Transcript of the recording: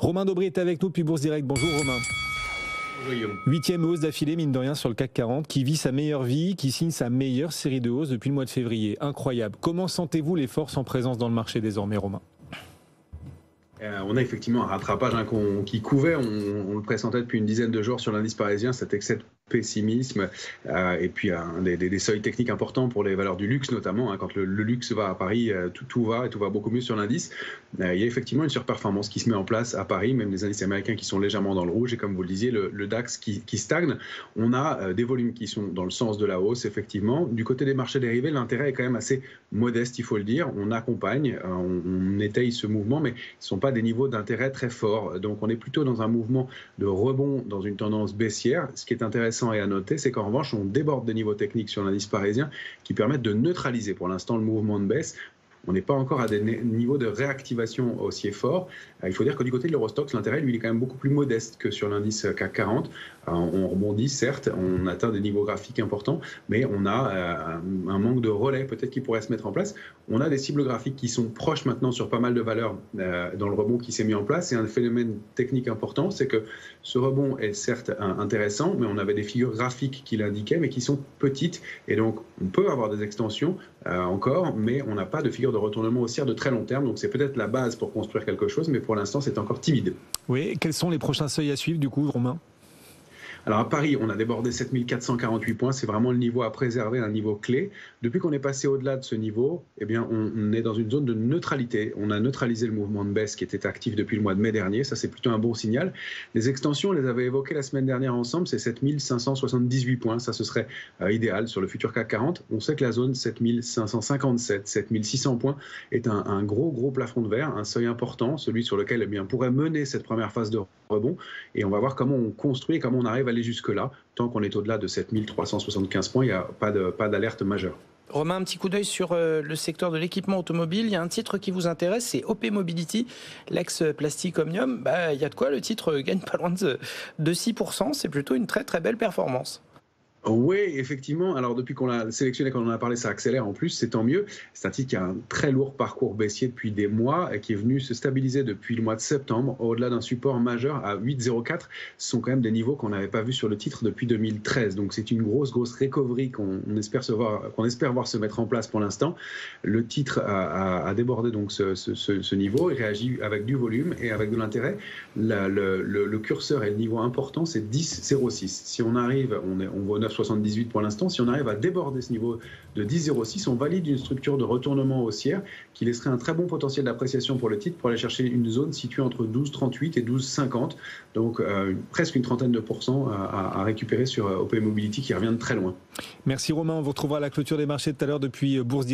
Romain Daubry est avec nous depuis Bourse Direct. Bonjour Romain. Bonjour Guillaume. 8e hausse d'affilée, mine de rien, sur le CAC 40, qui vit sa meilleure vie, qui signe sa meilleure série de hausses depuis le mois de février. Incroyable. Comment sentez-vous les forces en présence dans le marché désormais, Romain ? On a effectivement un rattrapage qui couvait, on le pressentait depuis une dizaine de jours sur l'indice parisien, cet excès de pessimisme et puis des seuils techniques importants pour les valeurs du luxe notamment. Quand le luxe va à Paris, tout va beaucoup mieux sur l'indice. Il y a effectivement une surperformance qui se met en place à Paris, même les indices américains qui sont légèrement dans le rouge et comme vous le disiez, le DAX qui stagne. On a des volumes qui sont dans le sens de la hausse effectivement. Du côté des marchés dérivés, l'intérêt est quand même assez modeste, il faut le dire. On accompagne, on étaye ce mouvement, mais ce ne sont pas des niveaux d'intérêt très forts. Donc on est plutôt dans un mouvement de rebond dans une tendance baissière. Ce qui est intéressant et à noter, c'est qu'en revanche, on déborde des niveaux techniques sur l'indice parisien qui permettent de neutraliser pour l'instant le mouvement de baisse. On n'est pas encore à des niveaux de réactivation aussi forts. Il faut dire que du côté de l'Eurostoxx, l'intérêt, lui, il est quand même beaucoup plus modeste que sur l'indice CAC 40. On rebondit, certes, on atteint des niveaux graphiques importants, mais on a un manque de relais peut-être qui pourrait se mettre en place. On a des cibles graphiques qui sont proches maintenant sur pas mal de valeurs dans le rebond qui s'est mis en place. Et un phénomène technique important, c'est que ce rebond est certes intéressant, mais on avait des figures graphiques qui l'indiquaient, mais qui sont petites. Et donc, on peut avoir des extensions encore, mais on n'a pas de figure de retournement haussière de très long terme. Donc, c'est peut-être la base pour construire quelque chose, mais pour l'instant, c'est encore timide. Oui, quels sont les prochains seuils à suivre du coup, Romain ? Alors à Paris, on a débordé 7448 points, c'est vraiment le niveau à préserver, un niveau clé. Depuis qu'on est passé au-delà de ce niveau, eh bien, on est dans une zone de neutralité. On a neutralisé le mouvement de baisse qui était actif depuis le mois de mai dernier, ça c'est plutôt un bon signal. Les extensions, on les avait évoquées la semaine dernière ensemble, c'est 7578 points, ça ce serait idéal sur le futur CAC 40. On sait que la zone 7557, 7600 points est un gros plafond de verre, un seuil important, celui sur lequel eh bien, on pourrait mener cette première phase de rebond. Et on va voir comment on construit, comment on arrive à aller jusque-là. Tant qu'on est au-delà de 7375 points, il n'y a pas d'alerte majeure. Romain, un petit coup d'œil sur le secteur de l'équipement automobile. Il y a un titre qui vous intéresse, c'est OP Mobility, l'ex-Plastic Omnium. Il y a de quoi, le titre gagne pas loin de 6%. C'est plutôt une très très belle performance. Oui, effectivement. Alors, depuis qu'on l'a sélectionné, quand on en a parlé, ça accélère en plus, c'est tant mieux. C'est un titre qui a un très lourd parcours baissier depuis des mois et qui est venu se stabiliser depuis le mois de septembre, au-delà d'un support majeur à 8,04. Ce sont quand même des niveaux qu'on n'avait pas vus sur le titre depuis 2013. Donc, c'est une grosse recovery qu'on espère voir se mettre en place pour l'instant. Le titre a débordé donc ce niveau. Il réagit avec du volume et avec de l'intérêt. Le curseur et le niveau important, c'est 10,06. Si on arrive, on voit 9,78 pour l'instant. Si on arrive à déborder ce niveau de 10,06, on valide une structure de retournement haussière qui laisserait un très bon potentiel d'appréciation pour le titre pour aller chercher une zone située entre 12,38 et 12,50. Donc presque une trentaine de pourcents à récupérer sur OP Mobility qui revient de très loin. Merci Romain, on vous retrouvera à la clôture des marchés tout à l'heure depuis Bourse Direct.